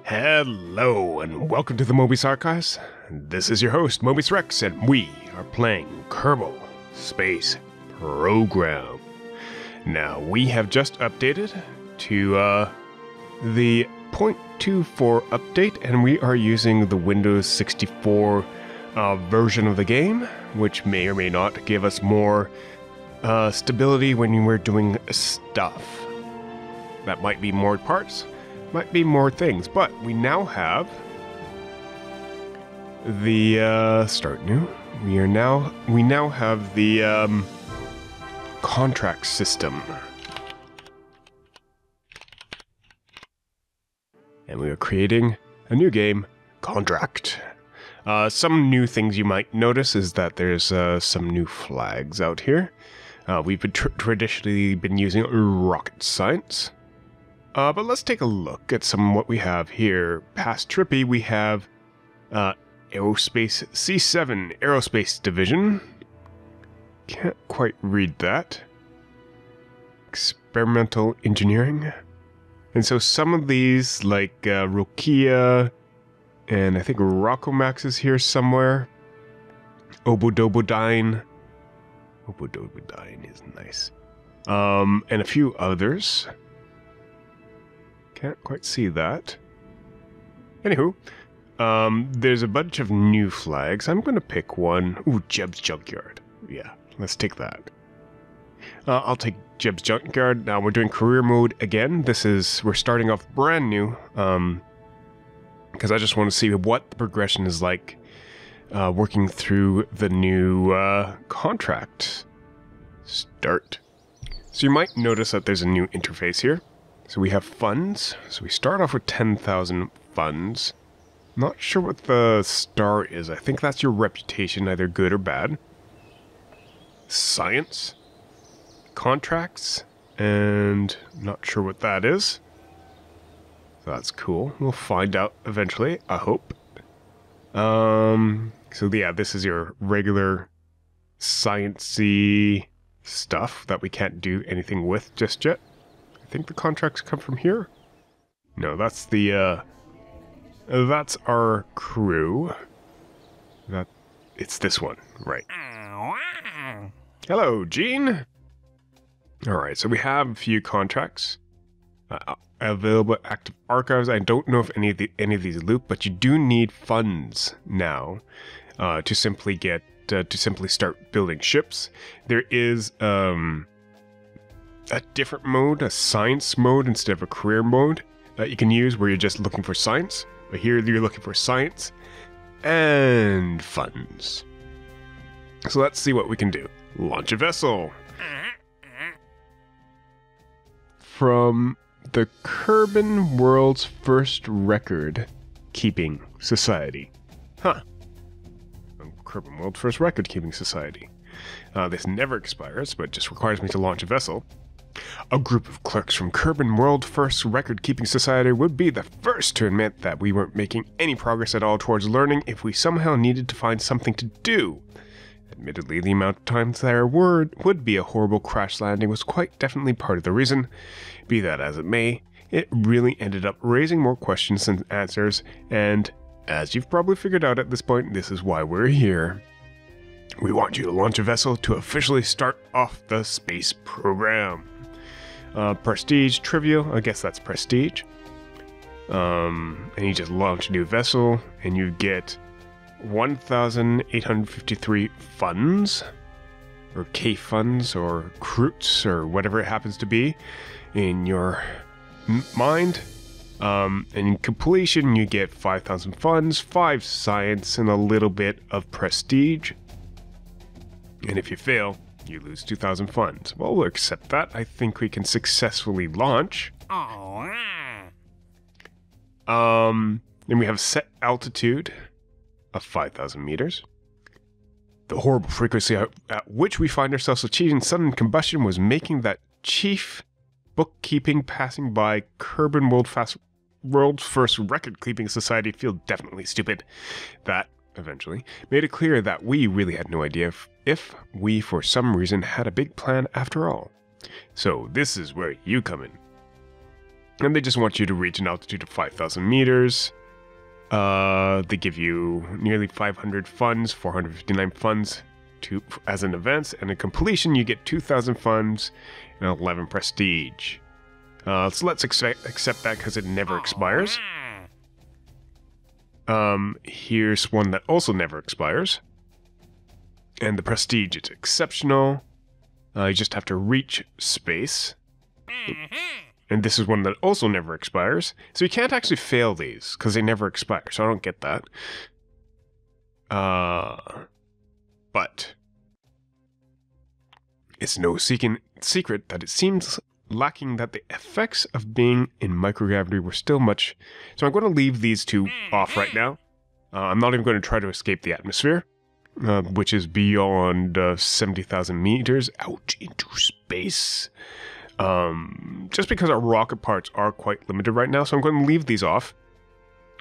Hello, and welcome to the Mobius Archives. This is your host, Mobius Rex, and we are playing Kerbal Space Program. Now, we have just updated to the 0.24 update, and we are using the Windows 64 version of the game, which may or may not give us more stability when we're doing stuff. That might be more parts, might be more things, but we now have the start new. We now have the contract system, and we are creating a new game, Contract. Some new things you might notice is that there's some new flags out here. We've been traditionally been using rocket science. But let's take a look at some of what we have here. Past Trippy, we have Aerospace C7 Aerospace Division. Can't quite read that. Experimental Engineering. And so some of these, like Rokia, and I think Rockomax is here somewhere. Obodobodyne. Obodobodyne is nice. And a few others. Can't quite see that. Anywho, there's a bunch of new flags. I'm going to pick one. Ooh, Jeb's Junkyard. Yeah, let's take that. I'll take Jeb's Junkyard. Now we're doing career mode again. We're starting off brand new. Because I just want to see what the progression is like working through the new contract. Start. So you might notice that there's a new interface here. So we have funds. So we start off with 10,000 funds. Not sure what the star is. I think that's your reputation, either good or bad. Science. Contracts. And not sure what that is. So that's cool. We'll find out eventually, I hope. So yeah, this is your regular science-y stuff that we can't do anything with just yet. I think the contracts come from here. No, that's the, that's our crew. It's this one, right. Hello, Gene! Alright, so we have a few contracts. Available active archives. I don't know if any of these loop, but you do need funds now to simply start building ships. There is, a different mode, a science mode instead of a career mode that you can use where you're just looking for science. But here you're looking for science and funds. So let's see what we can do. Launch a vessel. From the Kerbal World's First Record Keeping Society. Huh. Kerbal World's First Record Keeping Society. This never expires, but just requires me to launch a vessel. A group of clerks from Kerbal World First Record Keeping Society would be the first to admit that we weren't making any progress at all towards learning if we somehow needed to find something to do. Admittedly, the amount of times there would be a horrible crash landing was quite definitely part of the reason. Be that as it may, it really ended up raising more questions than answers, and as you've probably figured out at this point, this is why we're here. We want you to launch a vessel to officially start off the space program. Prestige, trivial, I guess that's prestige. And you just launch a new vessel, and you get 1,853 funds, or K funds, or croots, or whatever it happens to be in your mind. And in completion, you get 5,000 funds, 5 science, and a little bit of prestige. And if you fail, you lose 2,000 funds. Well, we'll accept that. I think we can successfully launch. Then we have set altitude of 5,000 meters. The horrible frequency at which we find ourselves achieving sudden combustion was making that chief bookkeeping passing by Kerbal World's First Record Keeping Society feel definitely stupid. That eventually made it clear that we really had no idea if we, for some reason, had a big plan after all. So this is where you come in. And they just want you to reach an altitude of 5,000 meters. They give you nearly 500 funds, 459 funds as an advance, and in completion you get 2,000 funds and 11 prestige. So let's accept that because it never expires. Here's one that also never expires. And the prestige is exceptional. You just have to reach space. And this is one that also never expires. So you can't actually fail these, because they never expire, so I don't get that. But it's no secret that it seems lacking that the effects of being in microgravity were still much. So I'm going to leave these two off right now. I'm not even going to try to escape the atmosphere, which is beyond 70,000 meters out into space. Just because our rocket parts are quite limited right now, so I'm going to leave these off.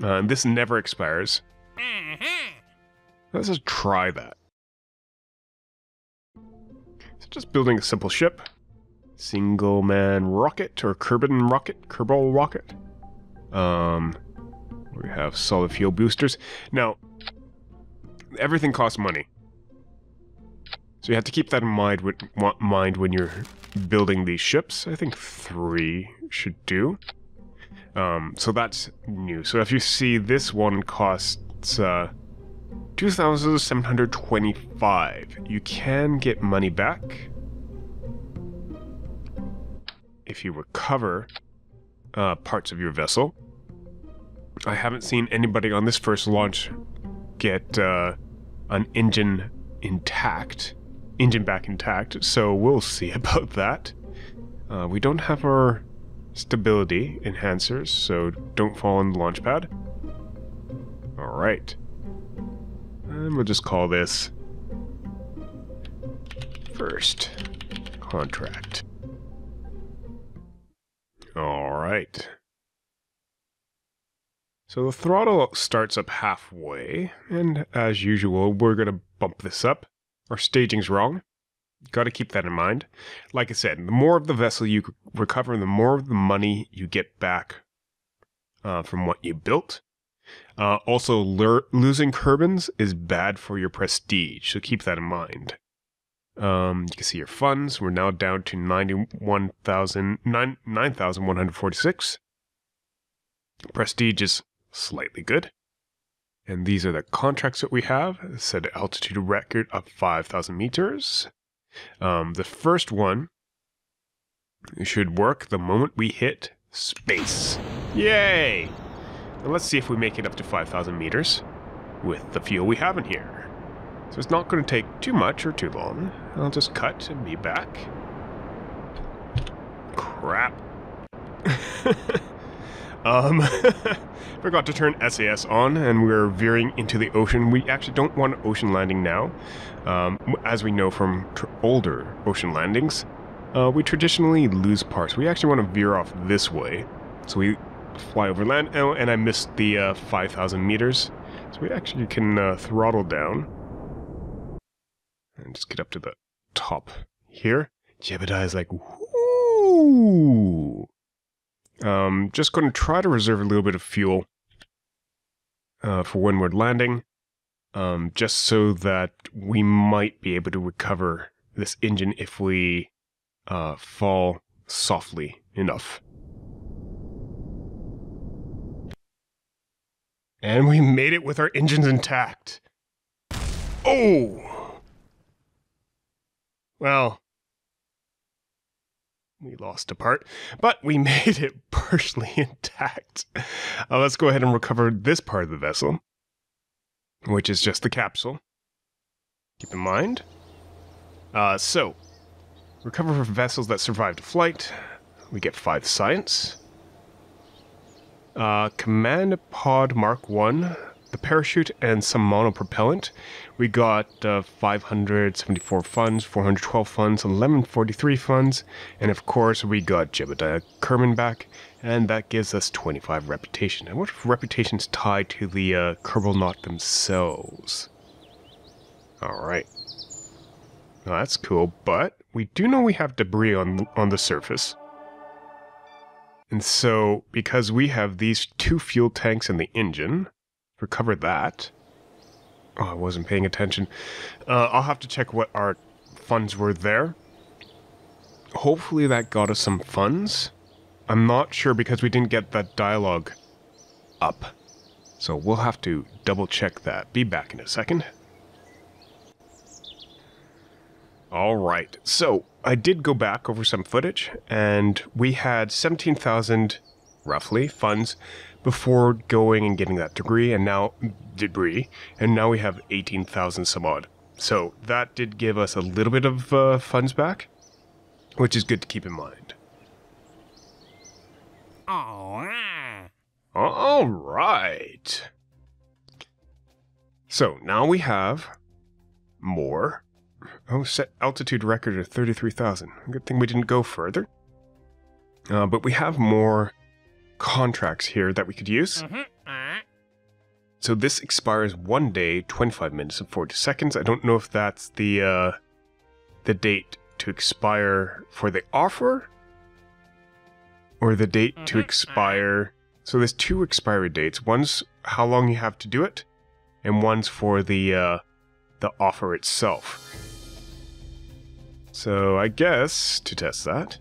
This never expires. Let's just try that. So just building a simple ship. Single man rocket or Kerbal rocket. We have solid fuel boosters. Now, everything costs money. So you have to keep that in mind when you're building these ships. I think 3 should do. So that's new. So if you see this one costs 2,725. You can get money back if you recover parts of your vessel. I haven't seen anybody on this first launch get an engine back intact, so we'll see about that. We don't have our stability enhancers, so don't fall on the launch pad. Alright. And we'll just call this first contract. Alright. So the throttle starts up halfway, and as usual, we're going to bump this up. Our staging's wrong. Got to keep that in mind. Like I said, the more of the vessel you recover, the more of the money you get back from what you built. Also, losing Kerbins is bad for your prestige, so keep that in mind. You can see your funds. We're now down to 9,146. Prestige is slightly good. And these are the contracts that we have. Set an altitude record of 5,000 meters. The first one should work the moment we hit space. Yay! Now let's see if we make it up to 5,000 meters with the fuel we have in here. So it's not going to take too much or too long. I'll just cut and be back. Crap. Forgot to turn SAS on, and we're veering into the ocean. We actually don't want an ocean landing now. As we know from older ocean landings, we traditionally lose parts. We actually want to veer off this way. So we fly over land. Oh, and I missed the 5,000 meters. So we actually can throttle down. And just get up to the top here. Jebediah is like, whoo! Just going to try to reserve a little bit of fuel for when we're landing, just so that we might be able to recover this engine if we fall softly enough. And we made it with our engines intact. Oh! Well, we lost a part, but we made it partially intact. Let's go ahead and recover this part of the vessel, which is just the capsule. Keep in mind. So, recover for vessels that survived flight. We get 5 science. Command Pod Mark 1, the parachute, and some monopropellant. We got 574 funds, 412 funds, 1143 funds, and of course we got Jebediah Kerbin back, and that gives us 25 reputation. And what if reputation's tied to the Kerbal Knot themselves? Alright. Well, that's cool, but we do know we have debris on the surface. And so, because we have these 2 fuel tanks in the engine, recover that. Oh, I wasn't paying attention. I'll have to check what our funds were there. Hopefully that got us some funds. I'm not sure because we didn't get that dialogue up. So we'll have to double check that. Be back in a second. Alright, so I did go back over some footage, and we had 17,000, roughly, funds before going and getting that debris, and now we have 18,000 some odd. So that did give us a little bit of funds back, which is good to keep in mind. Alright. So now we have more. Oh, set altitude record of 33,000. Good thing we didn't go further. But we have more contracts here that we could use. So this expires 1 day, 25 minutes and 40 seconds. I don't know if that's the date to expire for the offer, or the date to expire. So there's 2 expiry dates. One's how long you have to do it, and one's for the offer itself. So I guess to test that,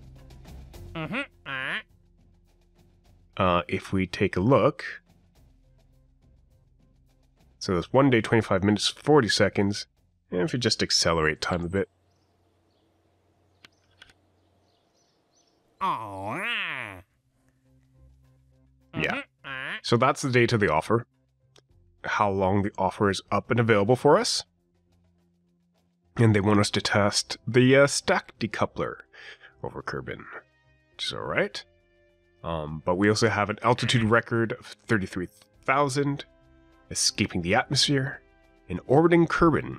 if we take a look, so that's 1 day, 25 minutes, 40 seconds, and if we just accelerate time a bit. Yeah. So that's the date of the offer. How long the offer is up and available for us. And they want us to test the stack decoupler over Kerbin, which is alright. But we also have an altitude record of 33,000, escaping the atmosphere, and orbiting Kerbin.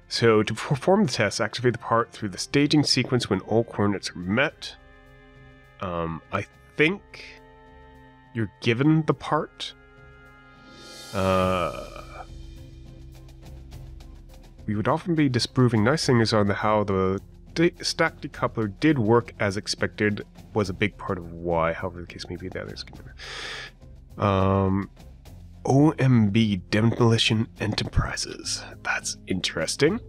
So to perform the test, activate the part through the staging sequence when all coordinates are met. I think you're given the part. We would often be disproving nice things on how the stack decoupler did work as expected was a big part of why, however the case may be. The others can OMB Demolition Enterprises. That's interesting.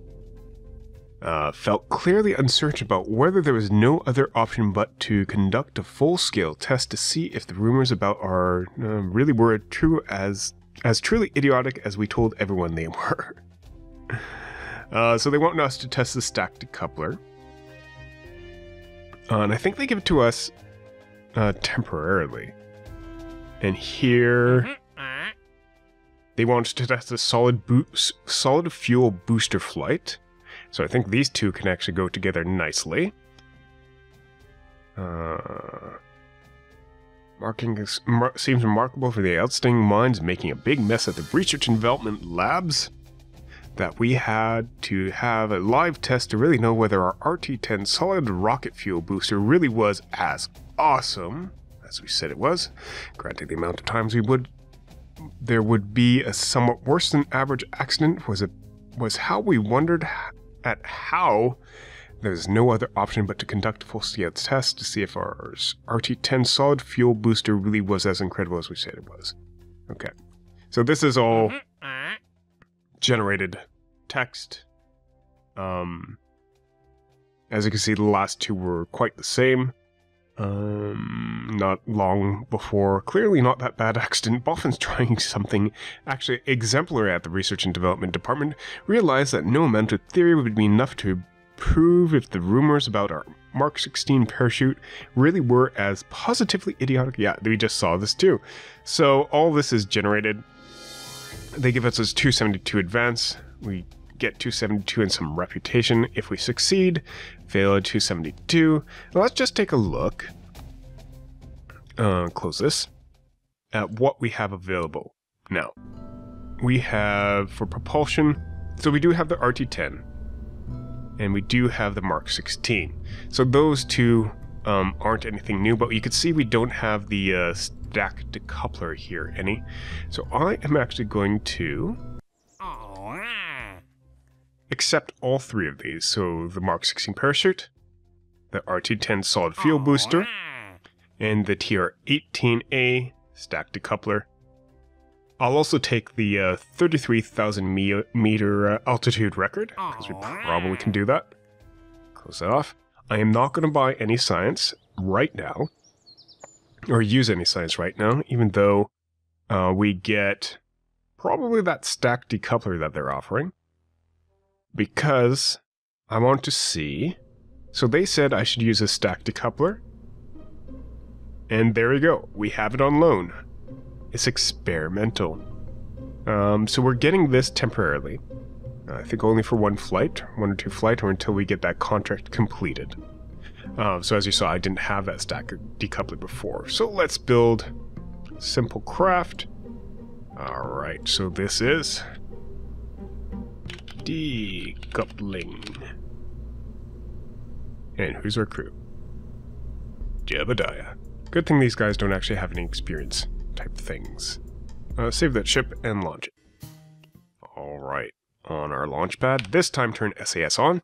Felt clearly uncertain about whether there was no other option but to conduct a full-scale test to see if the rumors about our really were true as truly idiotic as we told everyone they were. So they want us to test the stack decoupler. And I think they give it to us temporarily. And here they want us to test a solid fuel booster flight. So I think these two can actually go together nicely. Seems remarkable for the outstanding minds making a big mess at the research and development labs that we had to have a live test to really know whether our RT-10 solid rocket fuel booster really was as awesome as we said it was. Granted, the amount of times there would be a somewhat worse than average accident was how we wondered at how there's no other option but to conduct a full-scale test to see if our RT-10 solid fuel booster really was as incredible as we said it was. Okay, so this is all generated text. As you can see, the last two were quite the same. Not long before, clearly not that bad accident, Boffin's trying something actually exemplary at the Research and Development Department, realized that no amount of theory would be enough to prove if the rumors about our Mark 16 parachute really were as positively idiotic. Yeah, we just saw this too. So all this is generated. They give us this 272 advance. We get 272 and some reputation. If we succeed, fail at 272. Now let's just take a look. Close this. At what we have available. Now, we have for propulsion, so we do have the RT-10. And we do have the Mark 16. So those two aren't anything new, but you can see we don't have the stack decoupler here any. So I am actually going to accept all three of these. So the Mark 16 parachute, the RT-10 solid fuel booster, and the TR-18A stack decoupler. I'll also take the 33,000 meter altitude record, because we probably can do that. Close that off. I am not going to buy any science right now, or use any science right now, even though we get probably that stack decoupler that they're offering, because I want to see. So they said I should use a stack decoupler, and there we go. We have it on loan. It's experimental. So we're getting this temporarily. I think only for one or two flight, or until we get that contract completed. So as you saw, I didn't have that stack decoupler before. So let's build simple craft. Alright, so this is decoupling. And who's our crew? Jebediah. Good thing these guys don't actually have any experience type things. Save that ship and launch it. Alright, on our launch pad, this time turn SAS on.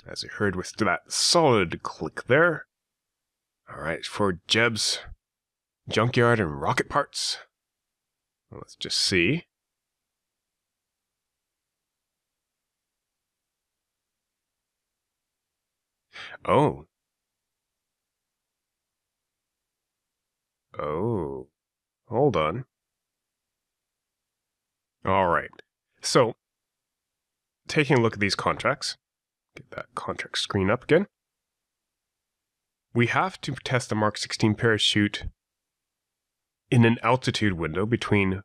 As you heard with that solid click there. Alright, for Jeb's junkyard and rocket parts. Well, let's just see. Oh. Oh. Hold on. Alright. So, taking a look at these contracts. Get that contract screen up again. We have to test the Mark 16 parachute in an altitude window between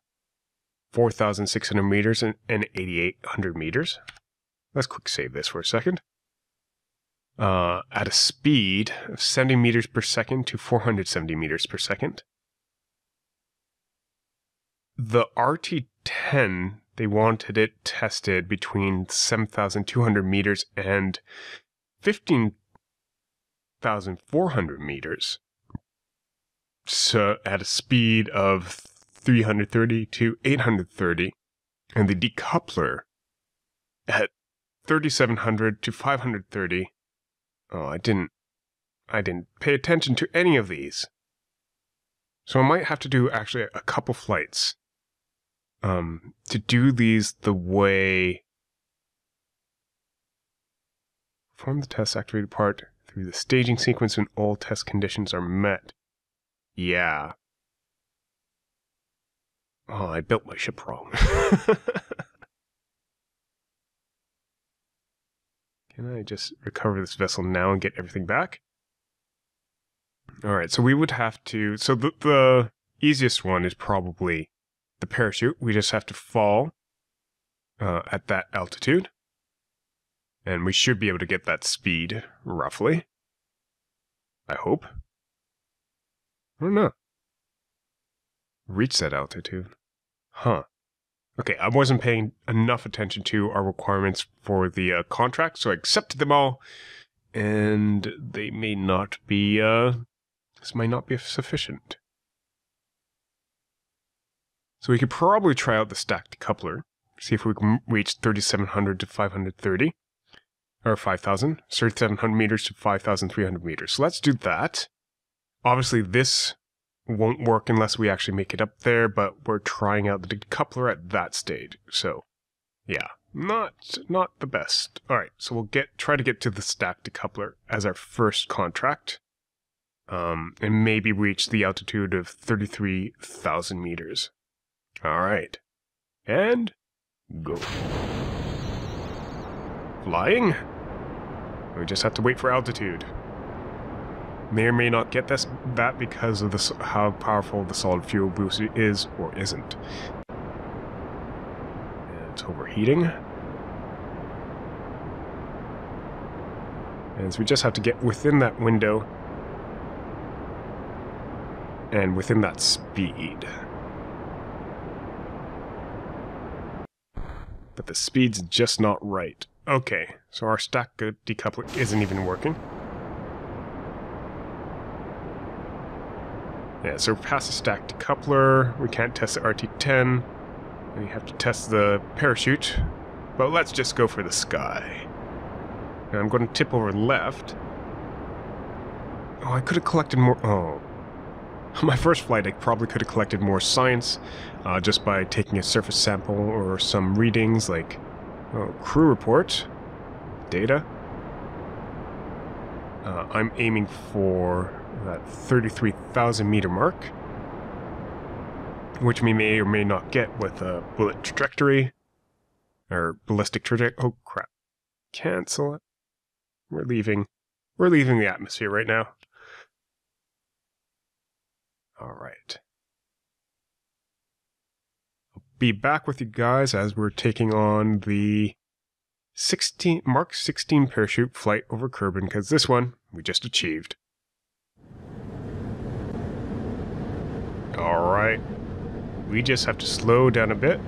4,600 meters and 8,800 meters. Let's quick save this for a second. At a speed of 70 meters per second to 470 meters per second. The RT-10, they wanted it tested between 7,200 meters and 15,400 meters. So at a speed of 330 to 830, and the decoupler at 3,700 to 530. Oh, I didn't pay attention to any of these. So I might have to do actually a couple flights to do these the way. Perform the test activated part through the staging sequence when all test conditions are met. Yeah. Oh, I built my ship wrong. Can I just recover this vessel now and get everything back? Alright, so we would have to... So the easiest one is probably the parachute. We just have to fall at that altitude. And we should be able to get that speed, roughly. I hope. I don't know. Reach that altitude. Huh. Okay, I wasn't paying enough attention to our requirements for the contract, so I accepted them all. And they may not be, this might not be sufficient. So we could probably try out the stacked decoupler. See if we can reach 3,700 to 530. Or 5,000. 3,700 meters to 5,300 meters. So let's do that. Obviously, this won't work unless we actually make it up there, but we're trying out the decoupler at that stage. So, yeah, not the best. All right, so we'll try to get to the stacked decoupler as our first contract, and maybe reach the altitude of 33,000 meters. All right, and go. Flying. We just have to wait for altitude. May or may not get that because of how powerful the solid fuel boost is or isn't. And it's overheating. And so we just have to get within that window and within that speed. But the speed's just not right. Okay, so our stack decoupler isn't even working. Yeah, so past the stacked decoupler, we can't test the RT-10. We have to test the parachute, but let's just go for the sky. And I'm going to tip over left. Oh, I could have collected more... Oh. My first flight, I probably could have collected more science just by taking a surface sample or some readings like crew report, data. I'm aiming for that 33,000 meter mark, which we may or may not get with a bullet trajectory, or ballistic trajectory. Oh crap. Cancel it. We're leaving the atmosphere right now. Alright. I'll be back with you guys as we're taking on the Mark 16 parachute flight over Kerbin, because this one we just achieved. Alright. We just have to slow down a bit.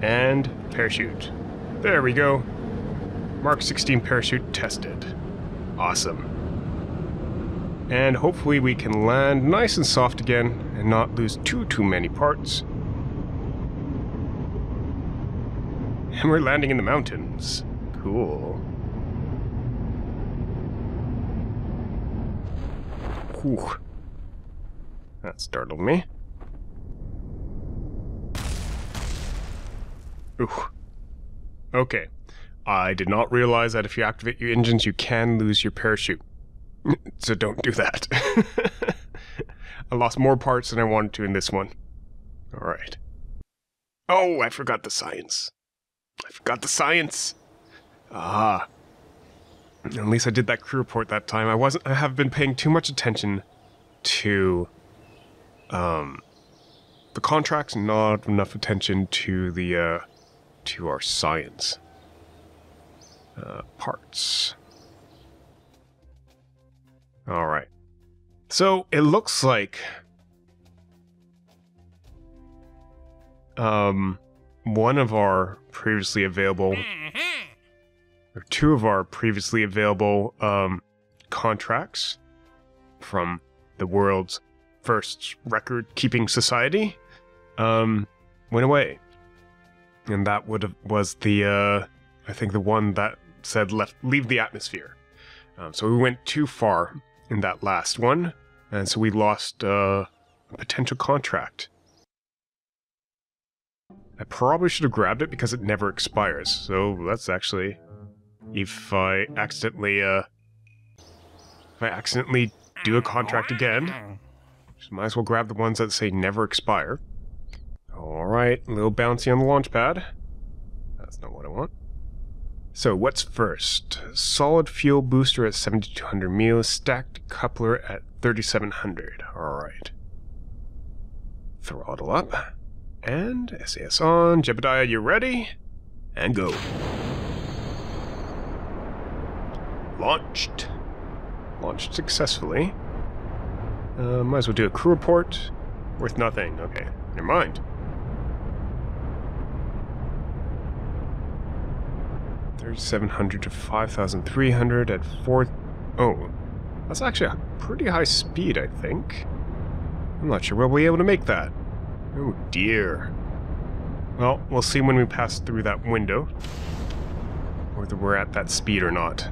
And parachute. There we go. Mark 16 parachute tested. Awesome. And hopefully we can land nice and soft again and not lose too many parts. And we're landing in the mountains. Cool. Whew. That startled me. Ooh. Okay. I did not realize that if you activate your engines, you can lose your parachute. So don't do that. I lost more parts than I wanted to in this one. Alright. Oh, I forgot the science. Ah. At least I did that crew report that time. I have been paying too much attention to the contracts, not enough attention to the to our science parts. Alright. So, it looks like one of our previously available, or two of our previously available contracts from the world's first record-keeping society went away. And that was the, I think the one that said leave the atmosphere. So we went too far in that last one, and so we lost a potential contract. I probably should have grabbed it because it never expires, so that's actually... If I accidentally do a contract again, just might as well grab the ones that say never expire. Alright, a little bouncy on the launch pad. That's not what I want. So, what's first? Solid fuel booster at 7,200 meals, stacked coupler at 3,700. Alright. Throttle up. And SAS on. Jebediah, you ready? And go. Launched. Launched successfully. Might as well do a crew report. Worth nothing. Okay, never mind. 3,700 to 5,300 at 4... Oh, that's actually a pretty high speed, I think. I'm not sure we'll be able to make that. Oh dear. Well, we'll see when we pass through that window, whether we're at that speed or not.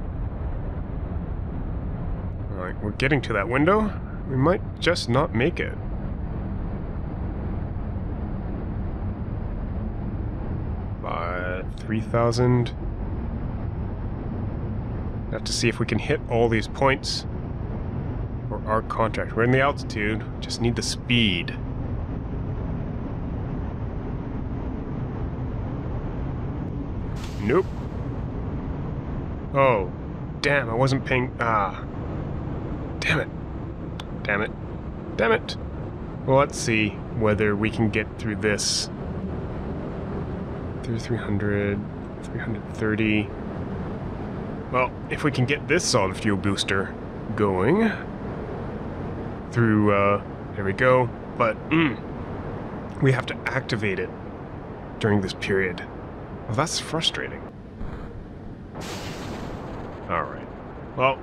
Alright, we're getting to that window. We might just not make it. By 3,000. Have to see if we can hit all these points for our contract. We're in the altitude, just need the speed. Nope. Oh, damn, I wasn't paying... Ah. Damn it. Damn it. Damn it. Well, let's see whether we can get through this. Through 300, 330... Well, if we can get this solid fuel booster going through, there we go, but, we have to activate it during this period. Well, that's frustrating. Alright. Well,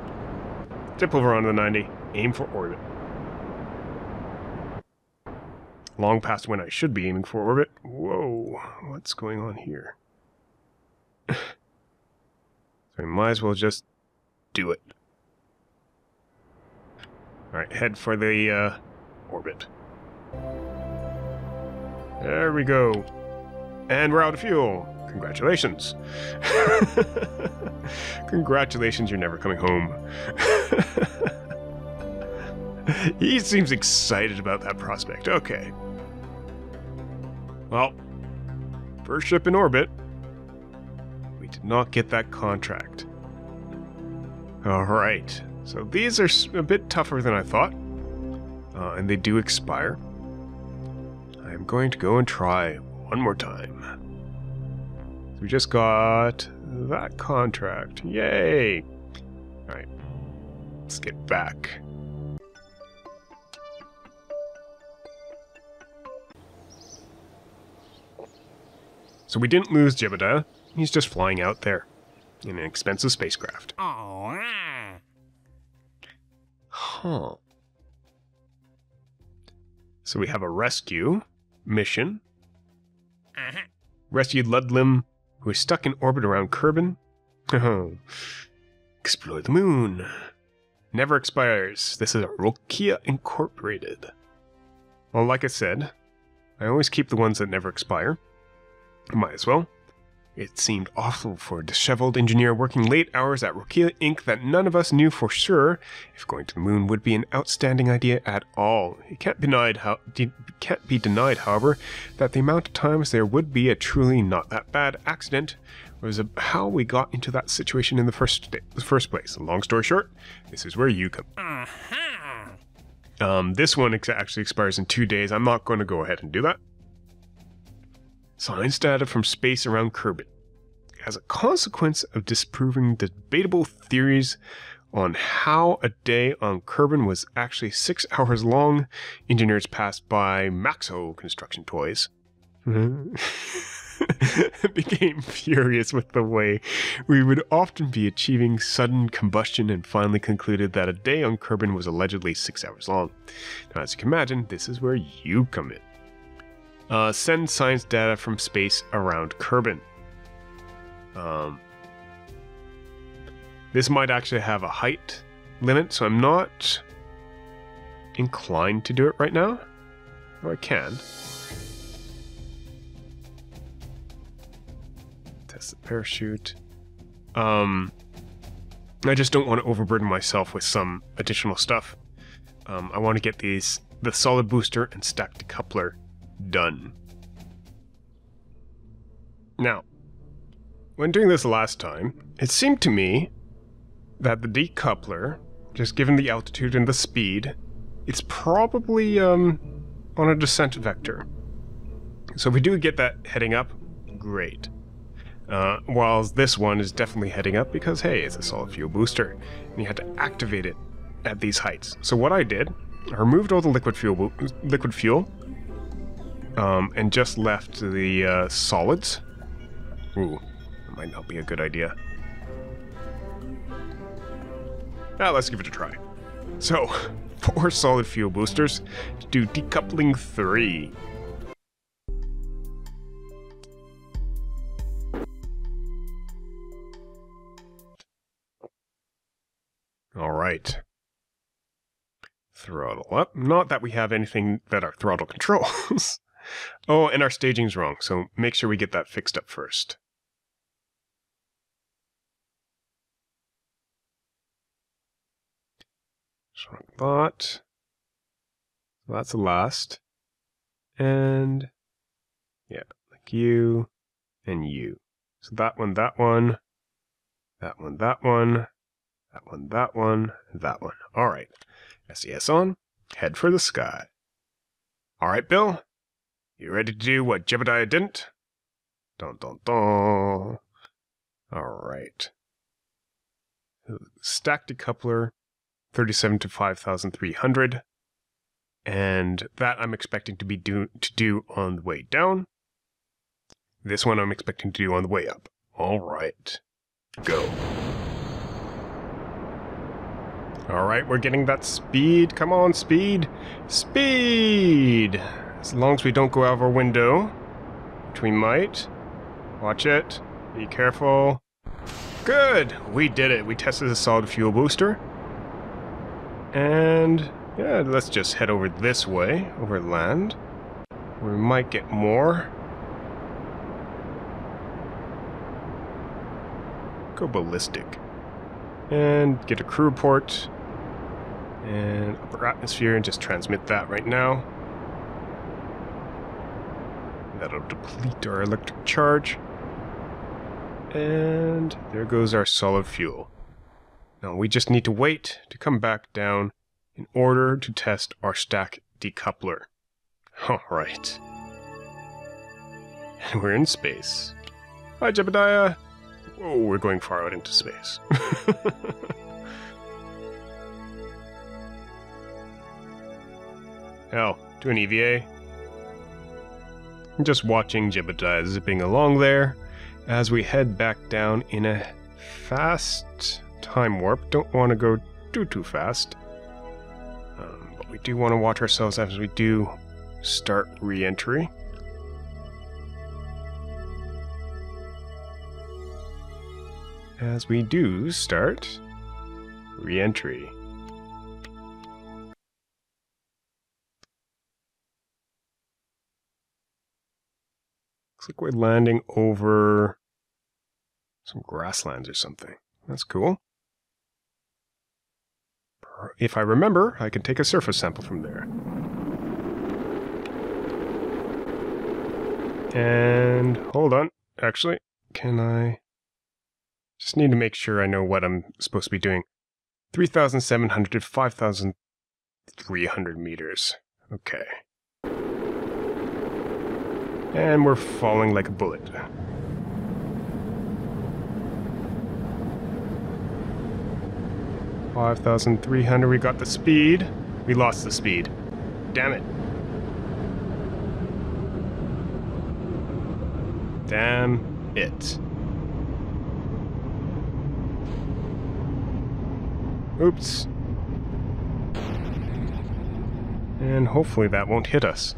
dip over onto the 90, aim for orbit. Long past when I should be aiming for orbit. Whoa, what's going on here? So we might as well just do it. Alright, head for the orbit. There we go. And we're out of fuel. Congratulations. Congratulations, you're never coming home. He seems excited about that prospect. Okay. Well, first ship in orbit. We did not get that contract. Alright. So these are a bit tougher than I thought. And they do expire. I'm going to go and try one more time. We just got that contract. Yay! Alright. Let's get back. So we didn't lose Jebediah. He's just flying out there in an expensive spacecraft. Huh. So we have a rescue mission. Rescued Ludlam, who is stuck in orbit around Kerbin. Explore the moon. Never expires. This is a Rokia Incorporated. Well, like I said, I always keep the ones that never expire. Might as well. It seemed awful for a disheveled engineer working late hours at Rokia Inc. that none of us knew for sure if going to the moon would be an outstanding idea at all. It can't be denied, however, that the amount of times there would be a truly not that bad accident was how we got into that situation in the first place. Long story short, this is where you come. This one actually expires in 2 days. I'm not going to go ahead and do that. Science data from space around Kerbin. As a consequence of disproving debatable theories on how a day on Kerbin was actually 6 hours long, engineers passed by Maxo construction toys. Became furious with the way we would often be achieving sudden combustion and finally concluded that a day on Kerbin was allegedly 6 hours long. Now, as you can imagine, this is where you come in. Send science data from space around Kerbin. This might actually have a height limit, so I'm not inclined to do it right now. Oh, I can. Test the parachute. I just don't want to overburden myself with some additional stuff. I want to get the solid booster and stacked decoupler done. Now, when doing this last time, it seemed to me that the decoupler, just given the altitude and the speed, it's probably on a descent vector. So if we do get that heading up, great. Whilst this one is definitely heading up because, hey, it's a solid fuel booster, and you had to activate it at these heights. So what I did, I removed all the liquid fuel, and just left the solids. Ooh, that might not be a good idea. Now let's give it a try. So, 4 solid fuel boosters to do decoupling 3. Alright. Throttle up. Not that we have anything that our throttle controls. Oh, and our staging's wrong, so make sure we get that fixed up first. Strong thought. So that's the last. And yeah, like you and you. So that one, that one, that one, that one, that one, that one, that one. Alright. SES on. Head for the sky. Alright, Bill. You ready to do what Jebediah didn't? Dun dun dun. Alright. Stacked decoupler, 37 to 5,300. And that I'm expecting to do on the way down. This one I'm expecting to do on the way up. Alright. Go. Alright, we're getting that speed. Come on, speed. Speed! As long as we don't go out of our window, which we might. Watch it. Be careful. Good! We did it. We tested the solid fuel booster. And Yeah, let's just head over this way, over land. We might get more. Go ballistic. And get a crew report. And upper atmosphere, and just transmit that right now. That'll deplete our electric charge. And there goes our solid fuel. Now we just need to wait to come back down in order to test our stack decoupler. Alright. And we're in space. Hi, Jebediah! Whoa, we're going far out into space. Hell, do an EVA. I'm just watching Jebediah zipping along there as we head back down in a fast time warp. Don't want to go too fast. But we do want to watch ourselves as we do start re-entry. As we do start re-entry. Looks like we're landing over some grasslands or something. That's cool. If I remember, I can take a surface sample from there. And hold on. Actually, can I... Just need to make sure I know what I'm supposed to be doing. 3,700 to 5,300 meters. Okay. And we're falling like a bullet. $5,300, we got the speed. We lost the speed. Damn it. Damn it. Oops. And hopefully that won't hit us.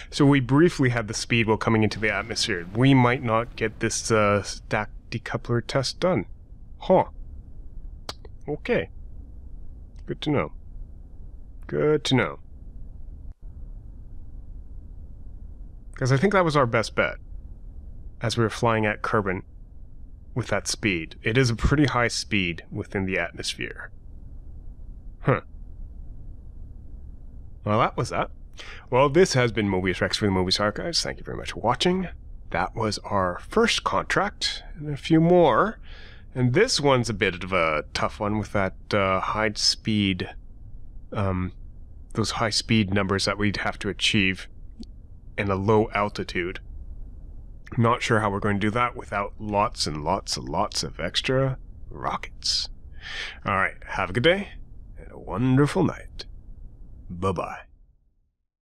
So we briefly had the speed while coming into the atmosphere. We might not get this stack decoupler test done. Huh. Okay. Good to know. Good to know. Because I think that was our best bet. As we were flying at Kerbal with that speed. It is a pretty high speed within the atmosphere. Huh. Well, that was that. Well, this has been Mobius Rex for the Mobius Archives. Thank you very much for watching. That was our first contract, and a few more. And this one's a bit of a tough one with that high speed, those high speed numbers that we'd have to achieve in a low altitude. Not sure how we're going to do that without lots and lots and lots of extra rockets. Alright, have a good day, and a wonderful night. Bye-bye.